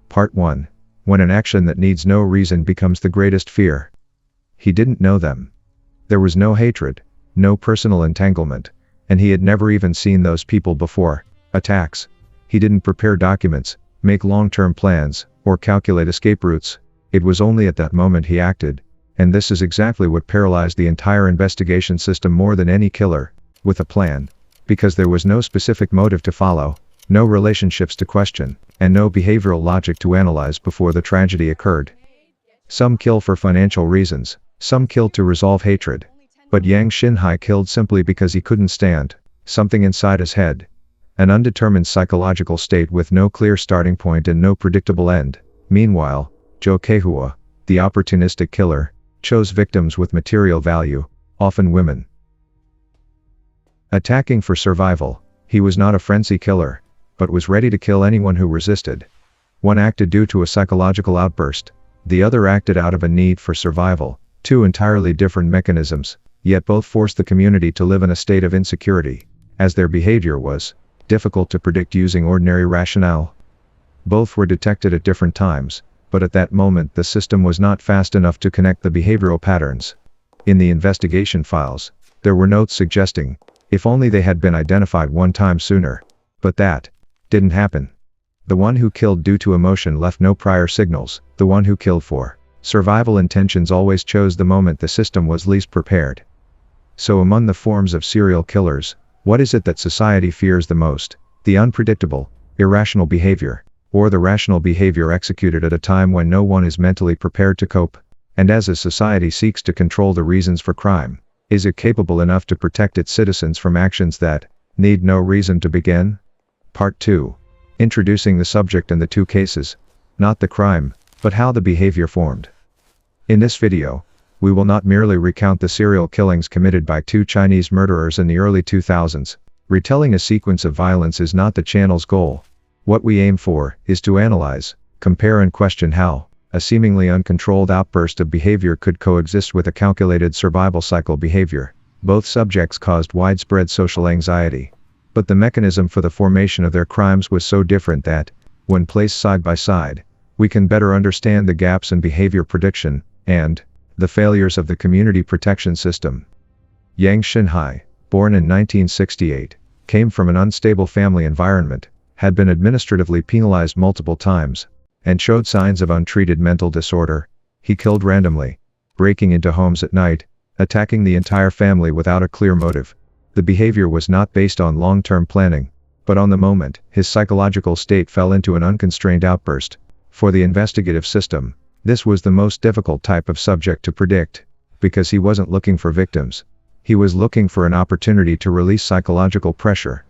Part 1. When an action that needs no reason becomes the greatest fear. He didn't know them. There was no hatred, no personal entanglement, and he had never even seen those people before. Attacks. He didn't prepare documents, make long-term plans, or calculate escape routes. It was only at that moment he acted, and this is exactly what paralyzed the entire investigation system more than any killer, with a plan. Because there was no specific motive to follow, no relationships to question, and no behavioral logic to analyze before the tragedy occurred. Some kill for financial reasons, some kill to resolve hatred. But Yang Xinhai killed simply because he couldn't stand something inside his head. An undetermined psychological state with no clear starting point and no predictable end. Meanwhile, Zhou Keihua, the opportunistic killer, chose victims with material value, often women. Attacking for survival, he was not a frenzy killer, but was ready to kill anyone who resisted. One acted due to a psychological outburst, the other acted out of a need for survival, two entirely different mechanisms, yet both forced the community to live in a state of insecurity, as their behavior was difficult to predict using ordinary rationale. Both were detected at different times, but at that moment the system was not fast enough to connect the behavioral patterns. In the investigation files, there were notes suggesting, if only they had been identified one time sooner. But that didn't happen. The one who killed due to emotion left no prior signals, the one who killed for survival intentions always chose the moment the system was least prepared. So among the forms of serial killers, what is it that society fears the most? The unpredictable, irrational behavior, or the rational behavior executed at a time when no one is mentally prepared to cope? And as a society seeks to control the reasons for crime, is it capable enough to protect its citizens from actions that need no reason to begin? Part 2. Introducing the subject and the two cases, not the crime, but how the behavior formed. In this video, we will not merely recount the serial killings committed by two Chinese murderers in the early 2000s. Retelling a sequence of violence is not the channel's goal. What we aim for is to analyze, compare and question how a seemingly uncontrolled outburst of behavior could coexist with a calculated survival cycle behavior. Both subjects caused widespread social anxiety. But the mechanism for the formation of their crimes was so different that, when placed side by side, we can better understand the gaps in behavior prediction, and the failures of the community protection system. Yang Xinhai, born in 1968, came from an unstable family environment, had been administratively penalized multiple times, and showed signs of untreated mental disorder. He killed randomly, breaking into homes at night, attacking the entire family without a clear motive. The behavior was not based on long-term planning, but on the moment his psychological state fell into an unconstrained outburst. For the investigative system, this was the most difficult type of subject to predict, because he wasn't looking for victims. He was looking for an opportunity to release psychological pressure.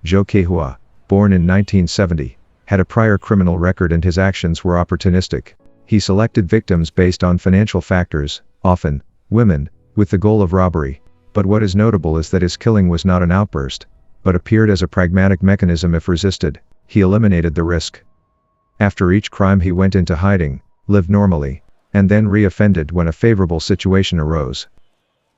Zhou Keihua, born in 1970, had a prior criminal record and his actions were opportunistic. He selected victims based on financial factors, often women, with the goal of robbery. But what is notable is that his killing was not an outburst, but appeared as a pragmatic mechanism. If resisted, he eliminated the risk. After each crime he went into hiding, lived normally, and then re-offended when a favorable situation arose.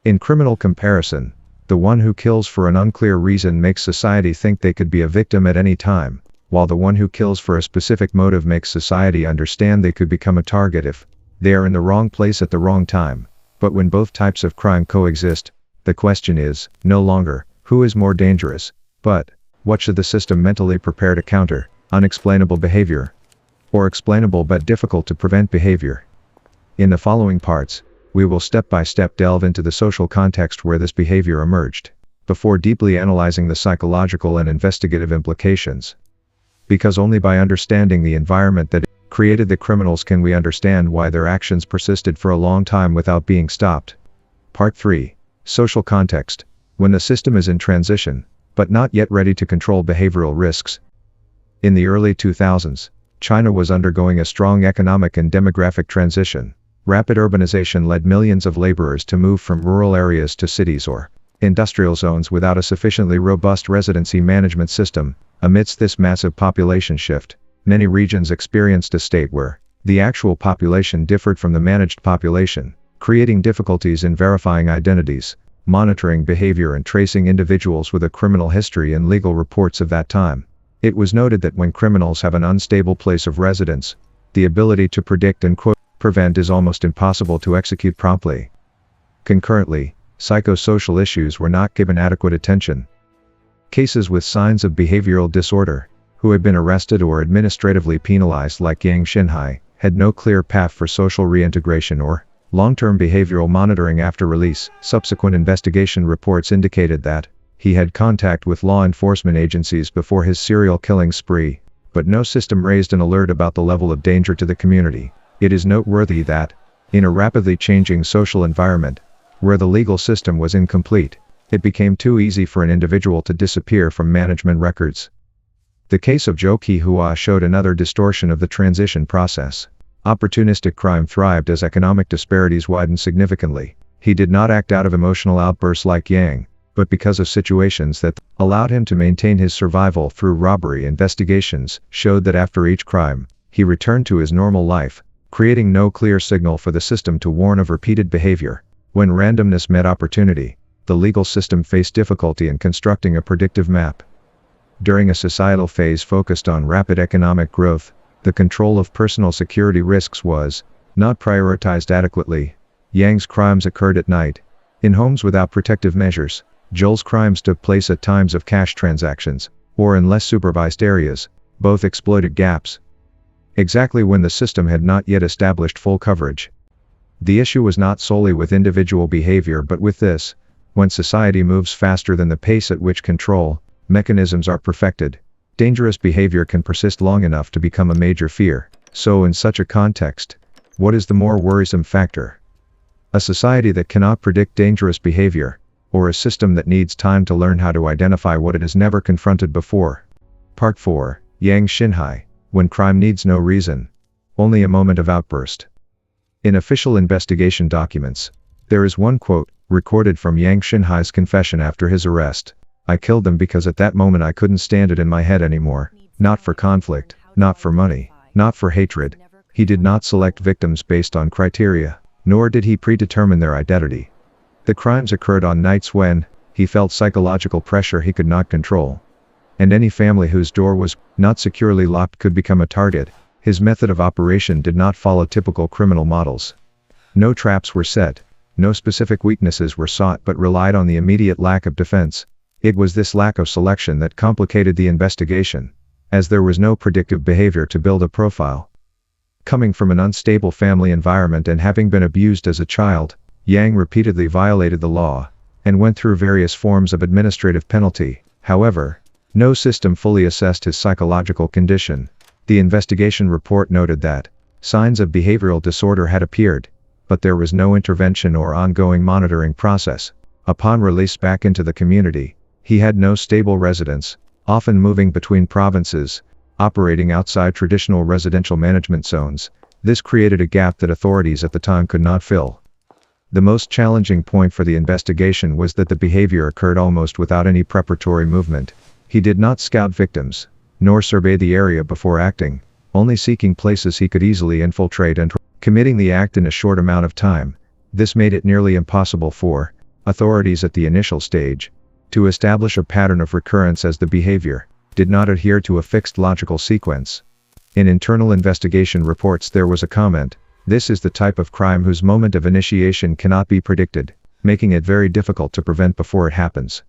In criminal comparison, the one who kills for an unclear reason makes society think they could be a victim at any time, while the one who kills for a specific motive makes society understand they could become a target if they are in the wrong place at the wrong time. But when both types of crime coexist, the question is no longer who is more dangerous, but what should the system mentally prepare to counter unexplainable behavior, or explainable but difficult to prevent behavior. In the following parts, we will step by step delve into the social context where this behavior emerged, before deeply analyzing the psychological and investigative implications. Because only by understanding the environment that created the criminals can we understand why their actions persisted for a long time without being stopped. Part 3. Social context. When the system is in transition, but not yet ready to control behavioral risks. In the early 2000s, China was undergoing a strong economic and demographic transition. Rapid urbanization led millions of laborers to move from rural areas to cities or industrial zones without a sufficiently robust residency management system. Amidst this massive population shift, many regions experienced a state where the actual population differed from the managed population, creating difficulties in verifying identities, monitoring behavior and tracing individuals with a criminal history and legal reports of that time. It was noted that when criminals have an unstable place of residence, the ability to predict and prevent is almost impossible to execute promptly. Concurrently, psychosocial issues were not given adequate attention. Cases with signs of behavioral disorder, who had been arrested or administratively penalized like Yang Xinhai, had no clear path for social reintegration or long-term behavioral monitoring after release. Subsequent investigation reports indicated that he had contact with law enforcement agencies before his serial killing spree, but no system raised an alert about the level of danger to the community. It is noteworthy that, in a rapidly changing social environment, where the legal system was incomplete, it became too easy for an individual to disappear from management records. The case of Zhou Qihua showed another distortion of the transition process. Opportunistic crime thrived as economic disparities widened significantly. He did not act out of emotional outbursts like Yang, but because of situations that allowed him to maintain his survival through robbery. Investigations showed that after each crime, he returned to his normal life, creating no clear signal for the system to warn of repeated behavior. When randomness met opportunity, the legal system faced difficulty in constructing a predictive map. During a societal phase focused on rapid economic growth, the control of personal security risks was not prioritized adequately. Yang's crimes occurred at night, in homes without protective measures. Zhou's crimes took place at times of cash transactions, or in less supervised areas. Both exploited gaps exactly when the system had not yet established full coverage. The issue was not solely with individual behavior but with this: when society moves faster than the pace at which control mechanisms are perfected, dangerous behavior can persist long enough to become a major fear. So in such a context, what is the more worrisome factor? A society that cannot predict dangerous behavior, or a system that needs time to learn how to identify what it has never confronted before? Part 4. Yang Xinhai. When crime needs no reason, only a moment of outburst. In official investigation documents, there is one quote, recorded from Yang Xinhai's confession after his arrest: "I killed them because at that moment I couldn't stand it in my head anymore. Not for conflict, not for money, not for hatred." He did not select victims based on criteria, nor did he predetermine their identity. The crimes occurred on nights when he felt psychological pressure he could not control. And any family whose door was not securely locked could become a target. His method of operation did not follow typical criminal models. No traps were set, no specific weaknesses were sought, but relied on the immediate lack of defense. It was this lack of selection that complicated the investigation, as there was no predictive behavior to build a profile. Coming from an unstable family environment and having been abused as a child, Yang repeatedly violated the law, and went through various forms of administrative penalty. However, no system fully assessed his psychological condition. The investigation report noted that signs of behavioral disorder had appeared, but there was no intervention or ongoing monitoring process. Upon release back into the community, he had no stable residence, often moving between provinces, operating outside traditional residential management zones. This created a gap that authorities at the time could not fill. The most challenging point for the investigation was that the behavior occurred almost without any preparatory movement. He did not scout victims, nor survey the area before acting, only seeking places he could easily infiltrate and committing the act in a short amount of time. This made it nearly impossible for authorities at the initial stage to establish a pattern of recurrence, as the behavior did not adhere to a fixed logical sequence. In internal investigation reports there was a comment: "This is the type of crime whose moment of initiation cannot be predicted, making it very difficult to prevent before it happens."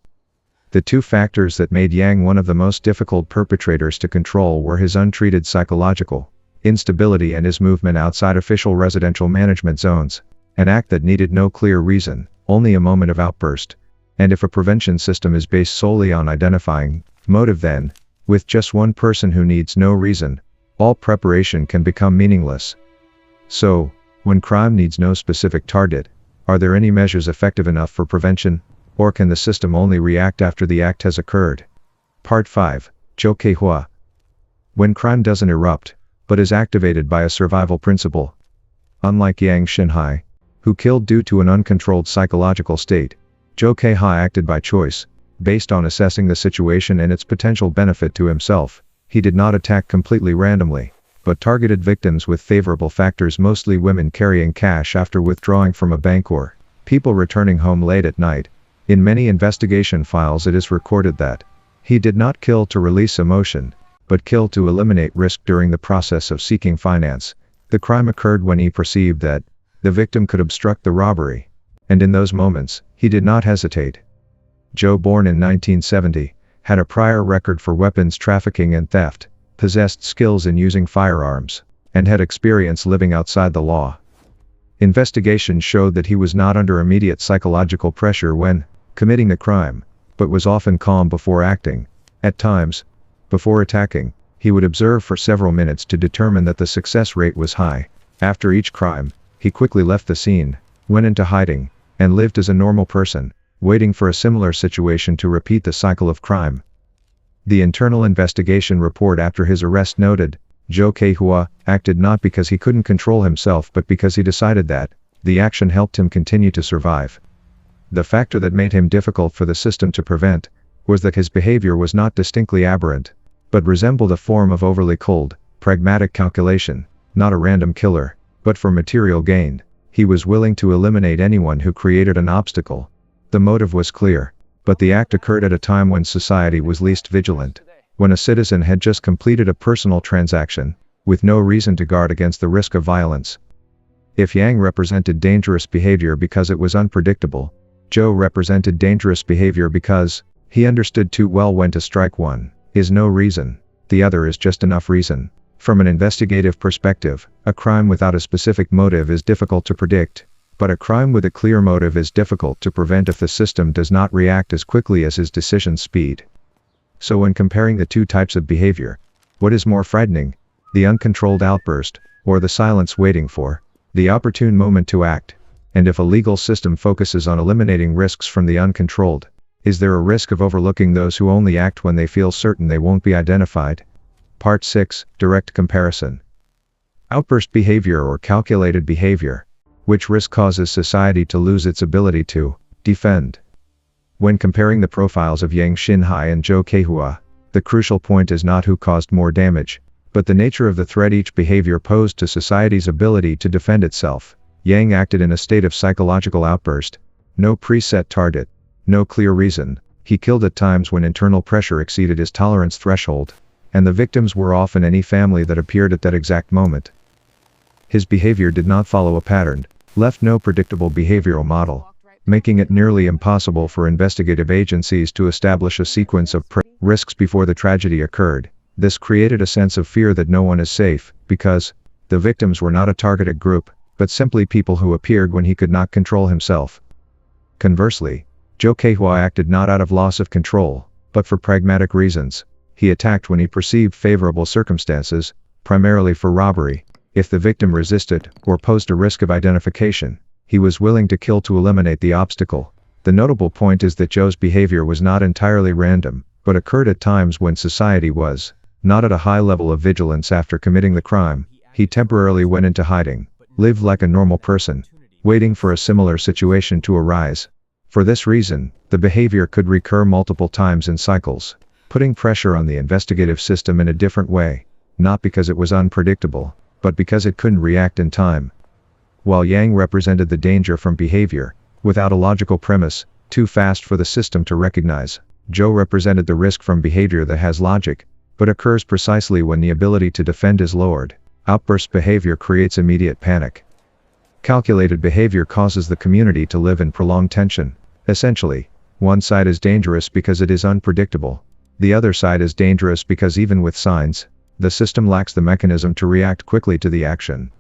The two factors that made Yang one of the most difficult perpetrators to control were his untreated psychological instability and his movement outside official residential management zones, an act that needed no clear reason, only a moment of outburst. And if a prevention system is based solely on identifying motive, then, with just one person who needs no reason, all preparation can become meaningless. So, when crime needs no specific target, are there any measures effective enough for prevention, or can the system only react after the act has occurred? Part 5. Zhou Qihua. When crime doesn't erupt, but is activated by a survival principle. Unlike Yang Xinhai, who killed due to an uncontrolled psychological state, Zhou Qihua acted by choice, based on assessing the situation and its potential benefit to himself. He did not attack completely randomly, but targeted victims with favorable factors, mostly women carrying cash after withdrawing from a bank or people returning home late at night. In many investigation files it is recorded that he did not kill to release emotion, but killed to eliminate risk during the process of seeking finance. The crime occurred when he perceived that the victim could obstruct the robbery, and in those moments, he did not hesitate. Joe, born in 1970, had a prior record for weapons trafficking and theft, possessed skills in using firearms, and had experience living outside the law. Investigation showed that he was not under immediate psychological pressure when committing the crime, but was often calm before acting. At times, before attacking, he would observe for several minutes to determine that the success rate was high. After each crime, he quickly left the scene, went into hiding, and lived as a normal person, waiting for a similar situation to repeat the cycle of crime. The internal investigation report after his arrest noted, Joe Kehua acted not because he couldn't control himself but because he decided that the action helped him continue to survive. The factor that made him difficult for the system to prevent was that his behavior was not distinctly aberrant, but resembled a form of overly cold, pragmatic calculation, not a random killer, but for material gain. He was willing to eliminate anyone who created an obstacle. The motive was clear, but the act occurred at a time when society was least vigilant, when a citizen had just completed a personal transaction, with no reason to guard against the risk of violence. If Yang represented dangerous behavior because it was unpredictable, Joe represented dangerous behavior because he understood too well when to strike. One is no reason, the other is just enough reason. From an investigative perspective, a crime without a specific motive is difficult to predict, but a crime with a clear motive is difficult to prevent if the system does not react as quickly as his decision speed. So when comparing the two types of behavior, what is more frightening, the uncontrolled outburst, or the silence waiting for the opportune moment to act? And if a legal system focuses on eliminating risks from the uncontrolled, is there a risk of overlooking those who only act when they feel certain they won't be identified? Part 6, Direct Comparison. Outburst behavior or calculated behavior. Which risk causes society to lose its ability to defend? When comparing the profiles of Yang Xinhai and Joe Kehua, the crucial point is not who caused more damage, but the nature of the threat each behavior posed to society's ability to defend itself. Yang acted in a state of psychological outburst. No preset target, no clear reason. He killed at times when internal pressure exceeded his tolerance threshold, and the victims were often any family that appeared at that exact moment. His behavior did not follow a pattern, left no predictable behavioral model, making it nearly impossible for investigative agencies to establish a sequence of risks before the tragedy occurred. This created a sense of fear that no one is safe, because the victims were not a targeted group, but simply people who appeared when he could not control himself. Conversely, Joe Kehua acted not out of loss of control, but for pragmatic reasons. He attacked when he perceived favorable circumstances, primarily for robbery. If the victim resisted, or posed a risk of identification, he was willing to kill to eliminate the obstacle. The notable point is that Joe's behavior was not entirely random, but occurred at times when society was not at a high level of vigilance. After committing the crime, he temporarily went into hiding, lived like a normal person, waiting for a similar situation to arise. For this reason, the behavior could recur multiple times in cycles, putting pressure on the investigative system in a different way, not because it was unpredictable, but because it couldn't react in time. While Yang represented the danger from behavior, without a logical premise, too fast for the system to recognize, Joe represented the risk from behavior that has logic, but occurs precisely when the ability to defend is lowered. Outburst behavior creates immediate panic. Calculated behavior causes the community to live in prolonged tension. Essentially, one side is dangerous because it is unpredictable. The other side is dangerous because even with signs, the system lacks the mechanism to react quickly to the action.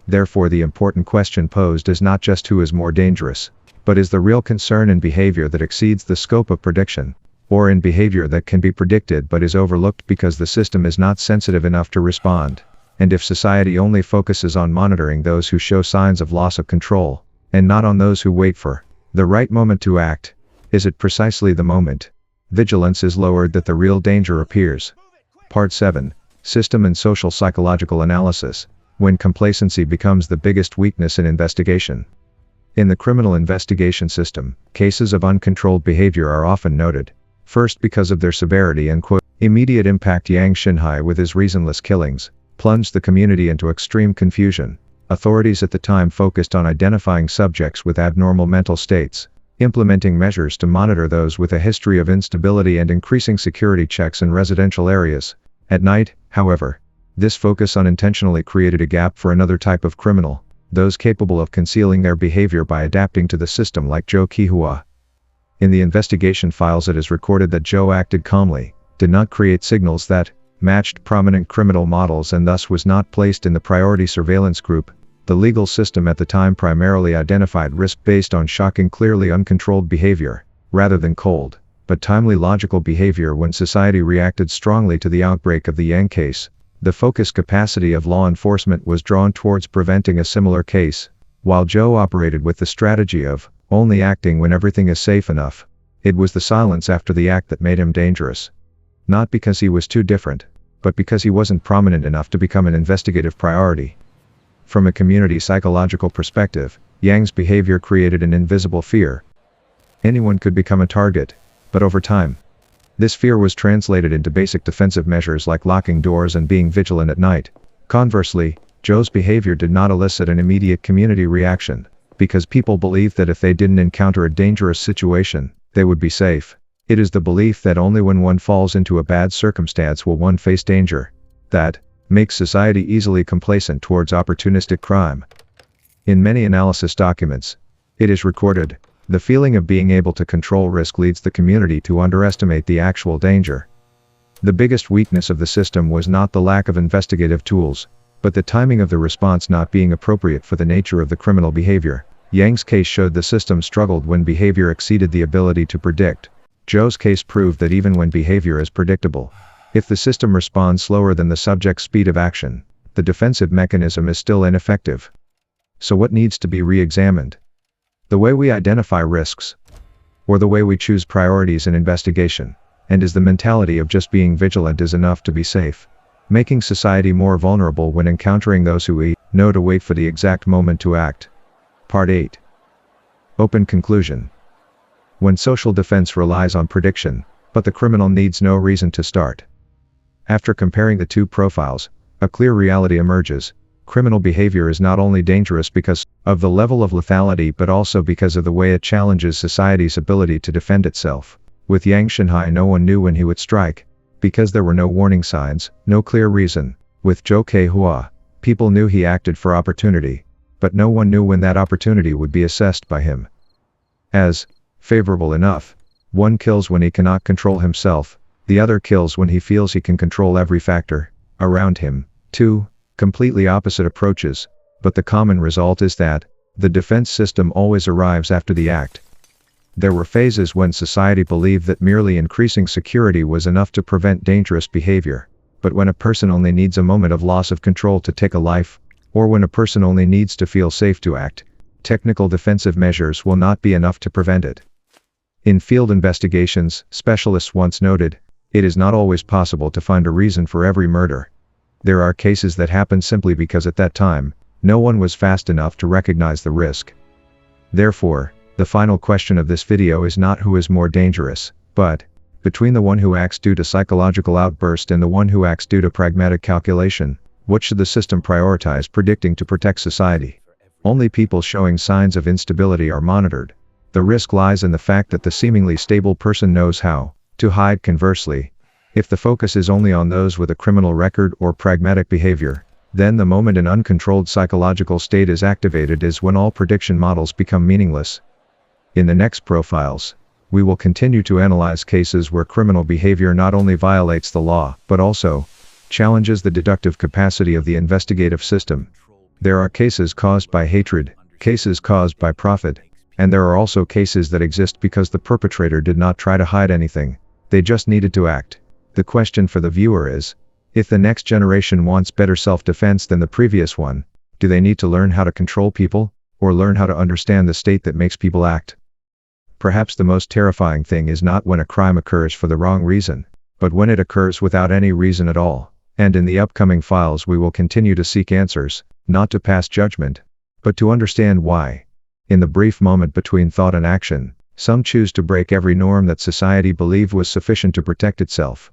Therefore, the important question posed is not just who is more dangerous, but is the real concern in behavior that exceeds the scope of prediction, or in behavior that can be predicted but is overlooked because the system is not sensitive enough to respond. And if society only focuses on monitoring those who show signs of loss of control, and not on those who wait for the right moment to act, is it precisely the moment vigilance is lowered that the real danger appears? Part 7, System and Social Psychological Analysis. When complacency becomes the biggest weakness in investigation. In the criminal investigation system, cases of uncontrolled behavior are often noted, first because of their severity and immediate impact. Yang Xinhai, with his reasonless killings, plunged the community into extreme confusion. Authorities at the time focused on identifying subjects with abnormal mental states, implementing measures to monitor those with a history of instability and increasing security checks in residential areas. At night, however, this focus unintentionally created a gap for another type of criminal, those capable of concealing their behavior by adapting to the system like Zhou Qihua. In the investigation files it is recorded that Zhou acted calmly, did not create signals that matched prominent criminal models and thus was not placed in the priority surveillance group. The legal system at the time primarily identified risk based on shocking, clearly uncontrolled behavior, rather than cold, but timely logical behavior. When society reacted strongly to the outbreak of the Yang case, the focus capacity of law enforcement was drawn towards preventing a similar case, while Zhou operated with the strategy of only acting when everything is safe enough. It was the silence after the act that made him dangerous. Not because he was too different, but because he wasn't prominent enough to become an investigative priority. From a community psychological perspective, Yang's behavior created an invisible fear. Anyone could become a target, but over time, this fear was translated into basic defensive measures like locking doors and being vigilant at night. Conversely, Zhou's behavior did not elicit an immediate community reaction, because people believed that if they didn't encounter a dangerous situation, they would be safe. It is the belief that only when one falls into a bad circumstance will one face danger that makes society easily complacent towards opportunistic crime. In many analysis documents, it is recorded, the feeling of being able to control risk leads the community to underestimate the actual danger. The biggest weakness of the system was not the lack of investigative tools, but the timing of the response not being appropriate for the nature of the criminal behavior. Yang's case showed the system struggled when behavior exceeded the ability to predict. Zhou's case proved that even when behavior is predictable, if the system responds slower than the subject's speed of action, the defensive mechanism is still ineffective. So what needs to be re-examined? The way we identify risks, or the way we choose priorities in investigation, and is the mentality of just being vigilant is enough to be safe, making society more vulnerable when encountering those who know to wait for the exact moment to act. Part 8. Open conclusion. When social defense relies on prediction, but the criminal needs no reason to start. After comparing the two profiles, a clear reality emerges. Criminal behavior is not only dangerous because of the level of lethality but also because of the way it challenges society's ability to defend itself. With Yang Shanhai, no one knew when he would strike, because there were no warning signs, no clear reason. With Zhou Qihua, people knew he acted for opportunity, but no one knew when that opportunity would be assessed by him as favorable enough. One kills when he cannot control himself, the other kills when he feels he can control every factor around him. 2. Completely opposite approaches, but the common result is that the defense system always arrives after the act. There were phases when society believed that merely increasing security was enough to prevent dangerous behavior, but when a person only needs a moment of loss of control to take a life, or when a person only needs to feel safe to act, technical defensive measures will not be enough to prevent it. In field investigations, specialists once noted, it is not always possible to find a reason for every murder. There are cases that happen simply because at that time, no one was fast enough to recognize the risk. Therefore, the final question of this video is not who is more dangerous, but between the one who acts due to psychological outburst and the one who acts due to pragmatic calculation, what should the system prioritize predicting to protect society? Only people showing signs of instability are monitored. The risk lies in the fact that the seemingly stable person knows how to hide. Conversely, if the focus is only on those with a criminal record or pragmatic behavior, then the moment an uncontrolled psychological state is activated is when all prediction models become meaningless. In the next profiles, we will continue to analyze cases where criminal behavior not only violates the law, but also challenges the deductive capacity of the investigative system. There are cases caused by hatred, cases caused by profit, and there are also cases that exist because the perpetrator did not try to hide anything, they just needed to act. The question for the viewer is, if the next generation wants better self-defense than the previous one, do they need to learn how to control people, or learn how to understand the state that makes people act? Perhaps the most terrifying thing is not when a crime occurs for the wrong reason, but when it occurs without any reason at all. And in the upcoming files we will continue to seek answers, not to pass judgment, but to understand why. In the brief moment between thought and action, some choose to break every norm that society believed was sufficient to protect itself.